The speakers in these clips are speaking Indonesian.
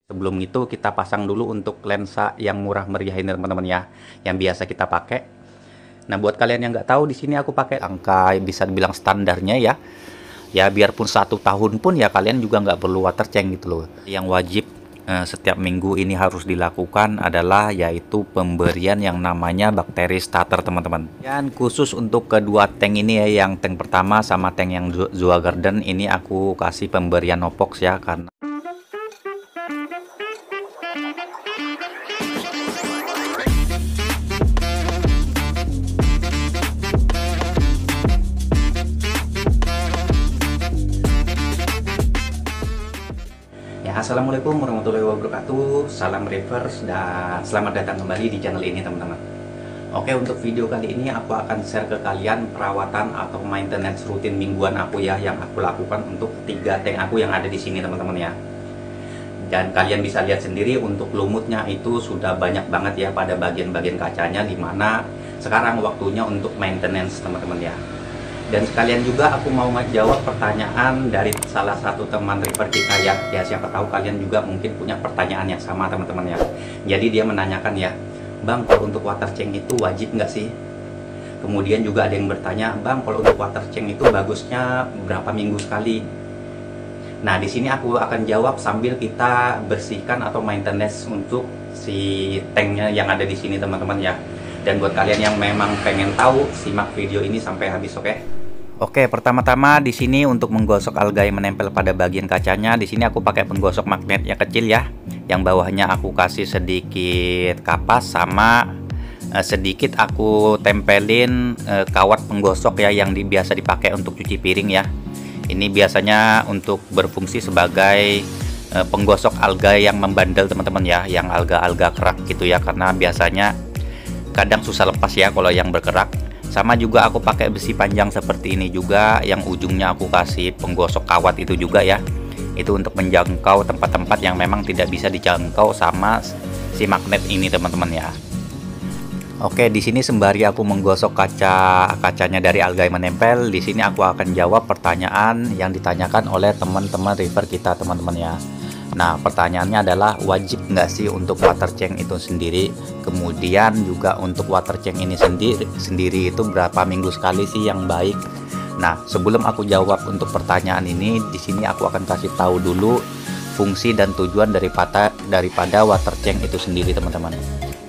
Sebelum itu kita pasang dulu untuk lensa yang murah meriah ini teman-teman ya, yang biasa kita pakai. Nah buat kalian yang nggak tahu, di sini aku pakai angka bisa dibilang standarnya ya. Ya biarpun 1 tahun pun ya kalian juga nggak perlu water change gitu loh. Yang wajib setiap minggu ini harus dilakukan adalah yaitu pemberian yang namanya bakteri starter teman-teman. Dan khusus untuk kedua tank ini ya, yang tank pertama sama tank yang Zoa Garden ini aku kasih pemberian Nopox ya, karena Assalamualaikum warahmatullahi wabarakatuh. Salam reverse dan selamat datang kembali di channel ini teman-teman. Oke, untuk video kali ini aku akan share ke kalian perawatan atau maintenance rutin mingguan aku ya, yang aku lakukan untuk 3 tank aku yang ada di sini teman-teman ya. Dan kalian bisa lihat sendiri untuk lumutnya itu sudah banyak banget ya pada bagian-bagian kacanya, dimana sekarang waktunya untuk maintenance teman-teman ya. Dan sekalian juga aku mau ngejawab pertanyaan dari salah satu teman river kita ya. Ya siapa tahu kalian juga mungkin punya pertanyaan yang sama teman-teman ya. Jadi dia menanyakan ya, Bang, kalau untuk water change itu wajib nggak sih? Kemudian juga ada yang bertanya, Bang, kalau untuk water change itu bagusnya berapa minggu sekali? Nah di sini aku akan jawab sambil kita bersihkan atau maintenance untuk si tanknya yang ada di sini teman-teman ya. Dan buat kalian yang memang pengen tahu, simak video ini sampai habis, oke? Oke, pertama-tama di sini untuk menggosok alga yang menempel pada bagian kacanya, di sini aku pakai penggosok magnet yang kecil ya. Yang bawahnya aku kasih sedikit kapas sama sedikit aku tempelin kawat penggosok ya, yang biasa dipakai untuk cuci piring ya. Ini biasanya untuk berfungsi sebagai penggosok alga yang membandel teman-teman ya, yang alga-alga kerak gitu ya, karena biasanya kadang susah lepas ya kalau yang bergerak. Sama juga aku pakai besi panjang seperti ini juga, yang ujungnya aku kasih penggosok kawat itu juga ya. Itu untuk menjangkau tempat-tempat yang memang tidak bisa dijangkau sama si magnet ini teman-teman ya. Oke, di sini sembari aku menggosok kacanya dari alga yang menempel, di sini aku akan jawab pertanyaan yang ditanyakan oleh teman-teman river kita teman-teman ya. Nah pertanyaannya adalah, wajib nggak sih untuk water change itu sendiri? Kemudian juga untuk water change ini sendiri itu berapa minggu sekali sih yang baik? Nah sebelum aku jawab untuk pertanyaan ini, di sini aku akan kasih tahu dulu fungsi dan tujuan daripada water change itu sendiri teman-teman.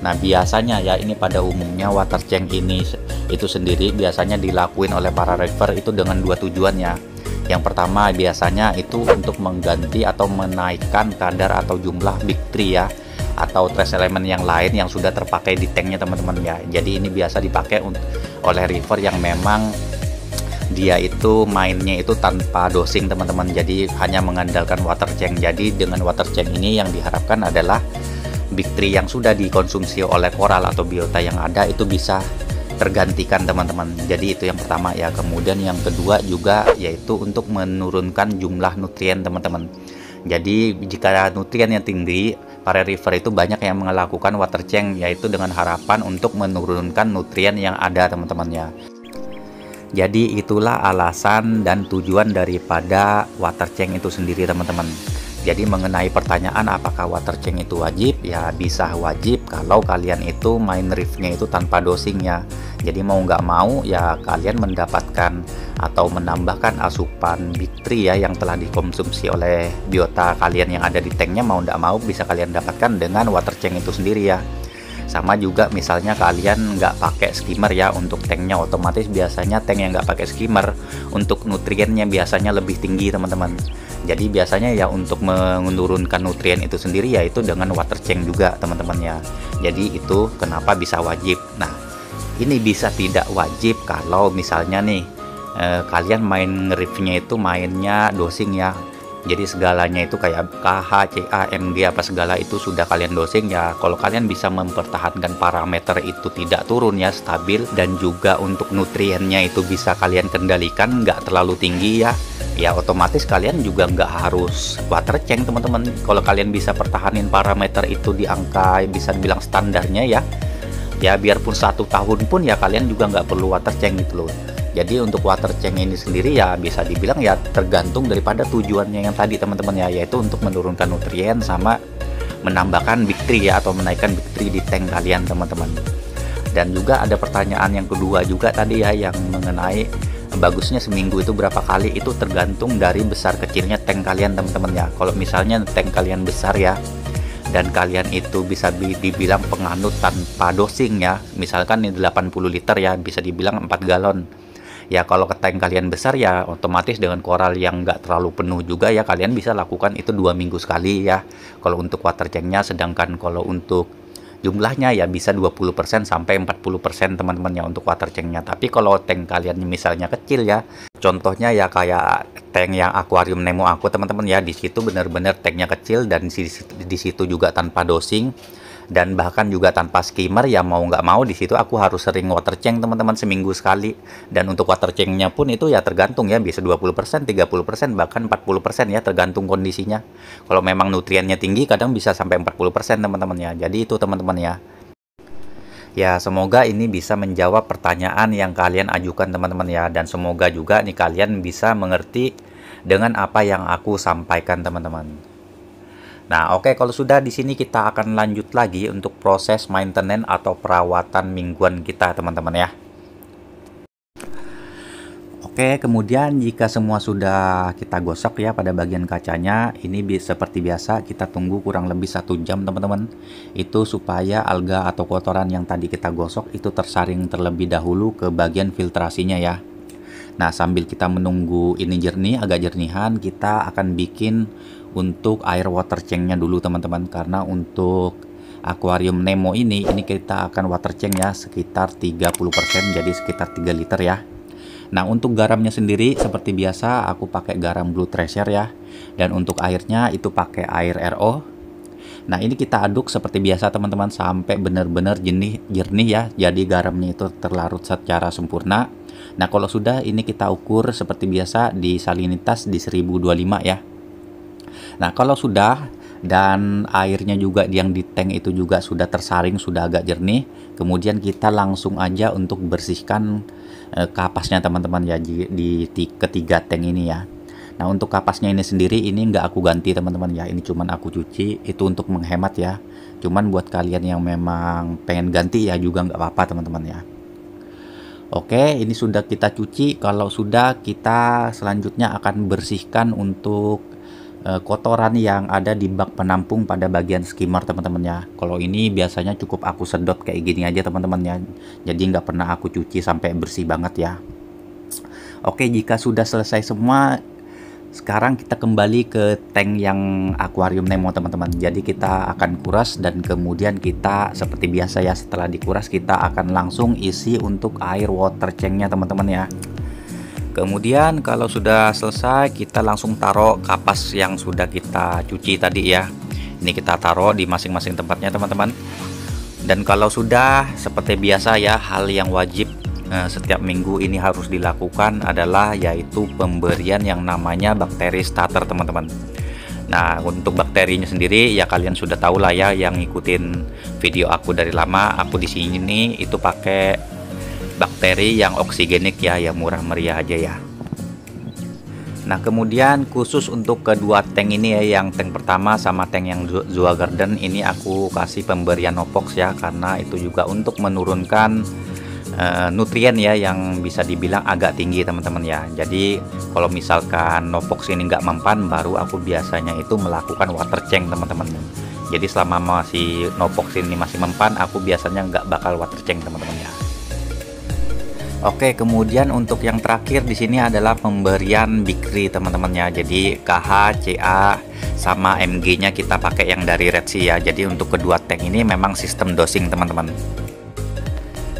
Nah biasanya ya, ini pada umumnya water change ini itu sendiri biasanya dilakuin oleh para river itu dengan 2 tujuan ya. Yang pertama biasanya itu untuk mengganti atau menaikkan kadar atau jumlah big tree ya, atau trace element yang lain yang sudah terpakai di tanknya teman-teman ya. Jadi ini biasa dipakai oleh river yang memang dia itu mainnya itu tanpa dosing teman-teman, jadi hanya mengandalkan water change. Jadi dengan water change ini yang diharapkan adalah big tree yang sudah dikonsumsi oleh koral atau biota yang ada itu bisa tergantikan teman-teman. Jadi itu yang pertama ya. Kemudian yang kedua juga yaitu untuk menurunkan jumlah nutrien teman-teman. Jadi jika nutrien yang tinggi, para river itu banyak yang melakukan water change, yaitu dengan harapan untuk menurunkan nutrien yang ada teman-teman ya. Jadi itulah alasan dan tujuan daripada water change itu sendiri teman-teman. Jadi mengenai pertanyaan apakah water change itu wajib, ya bisa wajib kalau kalian itu main reefnya itu tanpa dosing ya. Jadi mau nggak mau ya kalian mendapatkan atau menambahkan asupan big tree ya yang telah dikonsumsi oleh biota kalian yang ada di tanknya, mau nggak mau bisa kalian dapatkan dengan water change itu sendiri ya. Sama juga misalnya kalian nggak pakai skimmer ya untuk tanknya, otomatis biasanya tank yang nggak pakai skimmer untuk nutriennya biasanya lebih tinggi teman-teman. Jadi biasanya ya untuk menurunkan nutrien itu sendiri yaitu dengan water change juga teman-teman ya. Jadi itu kenapa bisa wajib. Nah ini bisa tidak wajib kalau misalnya nih kalian main reefnya itu mainnya dosing ya. Jadi segalanya itu kayak KH, CA, MG apa segala itu sudah kalian dosing ya. Kalau kalian bisa mempertahankan parameter itu tidak turun ya, stabil, dan juga untuk nutriennya itu bisa kalian kendalikan nggak terlalu tinggi ya, ya otomatis kalian juga nggak harus water change teman-teman. Kalau kalian bisa pertahanin parameter itu di angka bisa dibilang standarnya ya, ya biarpun 1 tahun pun ya kalian juga nggak perlu water change gitu loh. Jadi untuk water change ini sendiri ya bisa dibilang ya tergantung daripada tujuannya yang tadi teman-teman ya, yaitu untuk menurunkan nutrien sama menambahkan bakteri ya, atau menaikkan bakteri di tank kalian teman-teman. Dan juga ada pertanyaan yang kedua juga tadi ya, yang mengenai bagusnya seminggu itu berapa kali. Itu tergantung dari besar kecilnya tank kalian teman-teman ya. Kalau misalnya tank kalian besar ya, dan kalian itu bisa dibilang penganut tanpa dosing ya, misalkan ini 80 liter ya, bisa dibilang 4 galon ya. Kalau ke tank kalian besar ya, otomatis dengan koral yang nggak terlalu penuh juga ya, kalian bisa lakukan itu 2 minggu sekali ya kalau untuk water tanknya. Sedangkan kalau untuk jumlahnya ya bisa 20% sampai 40% teman-teman ya untuk water tanknya. Tapi kalau tank kalian misalnya kecil ya, contohnya ya kayak tank yang akuarium Nemo aku teman-teman ya, di situ bener-bener tanknya kecil dan di situ juga tanpa dosing dan bahkan juga tanpa skimmer ya, mau nggak mau di situ aku harus sering water change teman-teman, seminggu sekali. Dan untuk water change-nya pun itu ya tergantung ya, bisa 20%, 30%, bahkan 40% ya, tergantung kondisinya. Kalau memang nutriennya tinggi kadang bisa sampai 40% teman-teman ya. Jadi itu teman-teman ya. Ya, semoga ini bisa menjawab pertanyaan yang kalian ajukan teman-teman ya, dan semoga juga nih kalian bisa mengerti dengan apa yang aku sampaikan teman-teman. Nah, oke, kalau sudah di sini kita akan lanjut lagi untuk proses maintenance atau perawatan mingguan kita, teman-teman ya. Oke, kemudian jika semua sudah kita gosok ya pada bagian kacanya, ini seperti biasa kita tunggu kurang lebih 1 jam, teman-teman. Itu supaya alga atau kotoran yang tadi kita gosok itu tersaring terlebih dahulu ke bagian filtrasinya ya. Nah, sambil kita menunggu ini jernih, agak jernihan, kita akan bikin untuk air water change-nya dulu teman-teman. Karena untuk akuarium Nemo ini kita akan water change ya sekitar 30%, jadi sekitar 3 liter ya. Nah, untuk garamnya sendiri seperti biasa aku pakai garam Blue Treasure ya. Dan untuk airnya itu pakai air RO. Nah, ini kita aduk seperti biasa teman-teman sampai benar-benar jernih ya. Jadi garamnya itu terlarut secara sempurna. Nah, kalau sudah ini kita ukur seperti biasa di salinitas di 1025 ya. Nah, kalau sudah dan airnya juga yang di tank itu juga sudah tersaring, sudah agak jernih, kemudian kita langsung aja untuk bersihkan kapasnya teman-teman ya di ketiga tank ini ya. Nah, untuk kapasnya ini sendiri ini nggak aku ganti teman-teman ya, ini cuman aku cuci, itu untuk menghemat ya. Cuman buat kalian yang memang pengen ganti ya juga nggak apa-apa teman-teman ya. Oke, ini sudah kita cuci. Kalau sudah, kita selanjutnya akan bersihkan untuk kotoran yang ada di bak penampung pada bagian skimmer teman-teman ya. Kalau ini biasanya cukup aku sedot kayak gini aja teman-teman ya. Jadi nggak pernah aku cuci sampai bersih banget ya. Oke, jika sudah selesai semua, sekarang kita kembali ke tank yang akuarium Nemo teman-teman. Jadi kita akan kuras dan kemudian kita seperti biasa ya, setelah dikuras kita akan langsung isi untuk air water change-nya teman-teman ya. Kemudian kalau sudah selesai kita langsung taruh kapas yang sudah kita cuci tadi ya. Ini kita taruh di masing-masing tempatnya teman-teman. Dan kalau sudah seperti biasa ya, hal yang wajib setiap minggu ini harus dilakukan adalah yaitu pemberian yang namanya bakteri starter teman-teman. Nah, untuk bakterinya sendiri ya kalian sudah tahu lah ya, yang ngikutin video aku dari lama. Aku di sini nih itu pakai bakteri yang oksigenik ya, yang murah meriah aja ya. Nah, kemudian khusus untuk kedua tank ini ya, yang tank pertama sama tank yang Zoa Garden ini aku kasih pemberian Nopox ya, karena itu juga untuk menurunkan nutrien ya yang bisa dibilang agak tinggi teman-teman ya. Jadi kalau misalkan Nopox ini nggak mempan, baru aku biasanya itu melakukan water change teman-teman. Jadi selama masih Nopox ini masih mempan, aku biasanya nggak bakal water change teman-teman ya. Oke, kemudian untuk yang terakhir di sini adalah pemberian Bikri teman-teman ya. Jadi KH, CA sama MG-nya kita pakai yang dari Red Sea ya. Jadi untuk kedua tank ini memang sistem dosing teman-teman.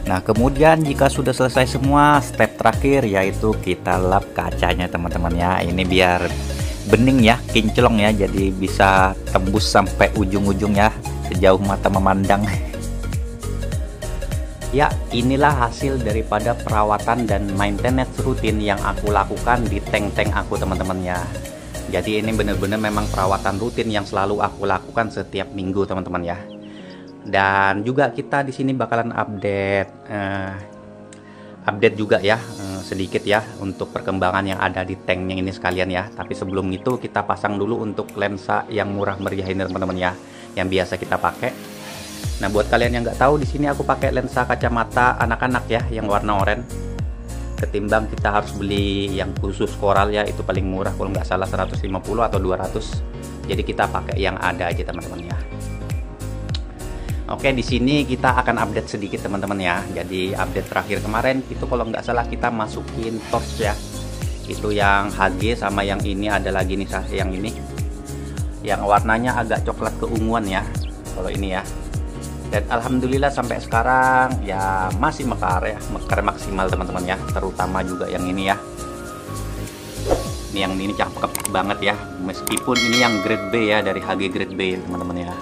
Nah, kemudian jika sudah selesai semua, step terakhir yaitu kita lap kacanya teman-teman ya. Ini biar bening ya, kinclong ya, jadi bisa tembus sampai ujung-ujung ya, sejauh mata memandang. Ya, inilah hasil daripada perawatan dan maintenance rutin yang aku lakukan di tank-tank aku teman-teman ya. Jadi ini benar-benar memang perawatan rutin yang selalu aku lakukan setiap minggu teman-teman ya. Dan juga kita di sini bakalan update juga ya sedikit ya untuk perkembangan yang ada di tanknya ini sekalian ya. Tapi sebelum itu kita pasang dulu untuk lensa yang murah meriah ini teman-teman ya. yang biasa kita pakai. Nah, buat kalian yang nggak tahu, di sini aku pakai lensa kacamata anak-anak ya, yang warna oranye. Ketimbang kita harus beli yang khusus koral ya, itu paling murah kalau nggak salah 150 atau 200. Jadi kita pakai yang ada aja teman-teman ya. Oke, di sini kita akan update sedikit teman-teman ya. Jadi update terakhir kemarin itu kalau nggak salah kita masukin torch ya. Itu yang HG, sama yang ini ada lagi nih yang ini. Yang warnanya agak coklat keunguan ya. Kalau ini ya. Dan alhamdulillah sampai sekarang ya masih mekar ya, mekar maksimal teman-teman ya. Terutama juga yang ini ya. Ini yang ini cakep banget ya. Meskipun ini yang grade B ya, dari HG grade B teman-teman ya.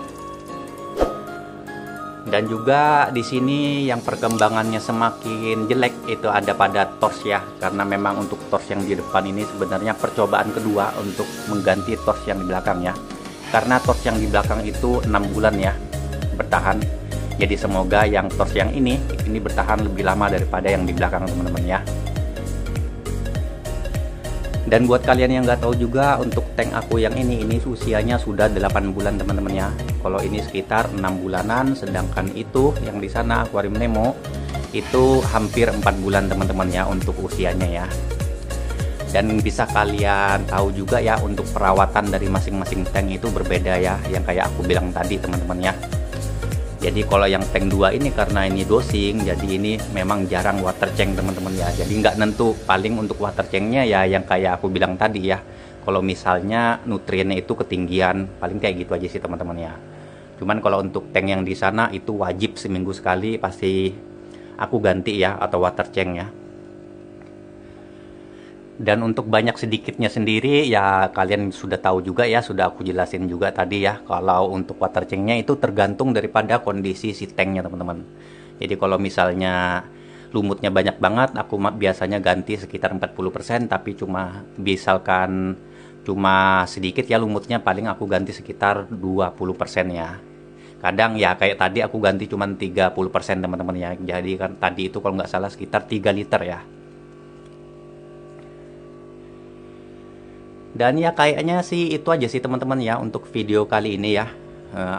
Dan juga di sini yang perkembangannya semakin jelek itu ada pada torch ya, karena memang untuk torch yang di depan ini sebenarnya percobaan kedua untuk mengganti torch yang di belakang ya. Karena torch yang di belakang itu 6 bulan ya bertahan. Jadi semoga yang torch yang ini bertahan lebih lama daripada yang di belakang teman-teman ya. Dan buat kalian yang nggak tahu juga, untuk tank aku yang ini usianya sudah 8 bulan teman-teman ya. Kalau ini sekitar 6 bulanan, sedangkan itu yang di sana Aquarium Nemo itu hampir 4 bulan teman-teman ya untuk usianya ya. Dan bisa kalian tahu juga ya, untuk perawatan dari masing-masing tank itu berbeda ya, yang kayak aku bilang tadi teman-teman ya. Jadi kalau yang tank 2 ini karena ini dosing, jadi ini memang jarang water change teman-teman ya. Jadi nggak nentu, paling untuk water change-nya ya yang kayak aku bilang tadi ya. Kalau misalnya nutriennya itu ketinggian, paling kayak gitu aja sih teman-teman ya. Cuman kalau untuk tank yang di sana itu wajib seminggu sekali pasti aku ganti ya, atau water change ya. Dan untuk banyak sedikitnya sendiri ya kalian sudah tahu juga ya, sudah aku jelasin juga tadi ya. Kalau untuk water change-nya itu tergantung daripada kondisi si tanknya teman-teman. Jadi kalau misalnya lumutnya banyak banget, aku biasanya ganti sekitar 40%, tapi misalkan cuma sedikit ya lumutnya, paling aku ganti sekitar 20% ya. Kadang ya kayak tadi aku ganti cuma 30% teman-teman ya. Jadi kan tadi itu kalau nggak salah sekitar 3 liter ya. Dan ya kayaknya sih itu aja sih teman-teman ya untuk video kali ini ya.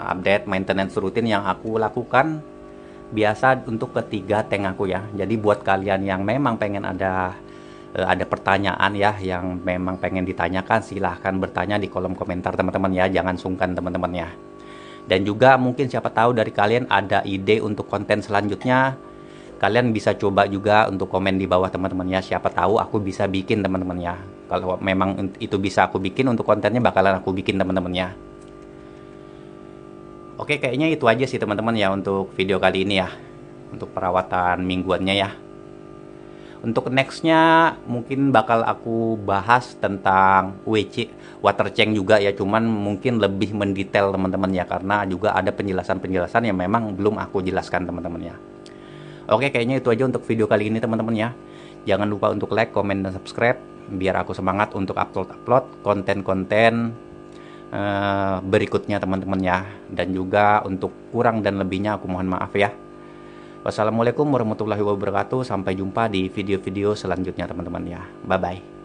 Update maintenance rutin yang aku lakukan biasa untuk ketiga tank aku ya. Jadi buat kalian yang memang pengen ada pertanyaan ya, yang memang pengen ditanyakan, silahkan bertanya di kolom komentar teman-teman ya. Jangan sungkan teman-teman ya. Dan juga mungkin siapa tahu dari kalian ada ide untuk konten selanjutnya, kalian bisa coba juga untuk komen di bawah teman-teman ya. Siapa tahu aku bisa bikin teman-teman ya. Kalau memang itu bisa aku bikin, untuk kontennya bakalan aku bikin teman-teman ya. Oke, kayaknya itu aja sih teman-teman ya untuk video kali ini ya, untuk perawatan mingguannya ya. Untuk nextnya mungkin bakal aku bahas tentang WC, water change juga ya, cuman mungkin lebih mendetail teman-teman ya, karena juga ada penjelasan-penjelasan yang memang belum aku jelaskan teman-teman ya. Oke, kayaknya itu aja untuk video kali ini teman-teman ya. Jangan lupa untuk like, komen, dan subscribe biar aku semangat untuk upload konten-konten berikutnya teman-teman ya. Dan juga untuk kurang dan lebihnya aku mohon maaf ya. Wassalamualaikum warahmatullahi wabarakatuh. Sampai jumpa di video-video selanjutnya teman-teman ya. Bye bye.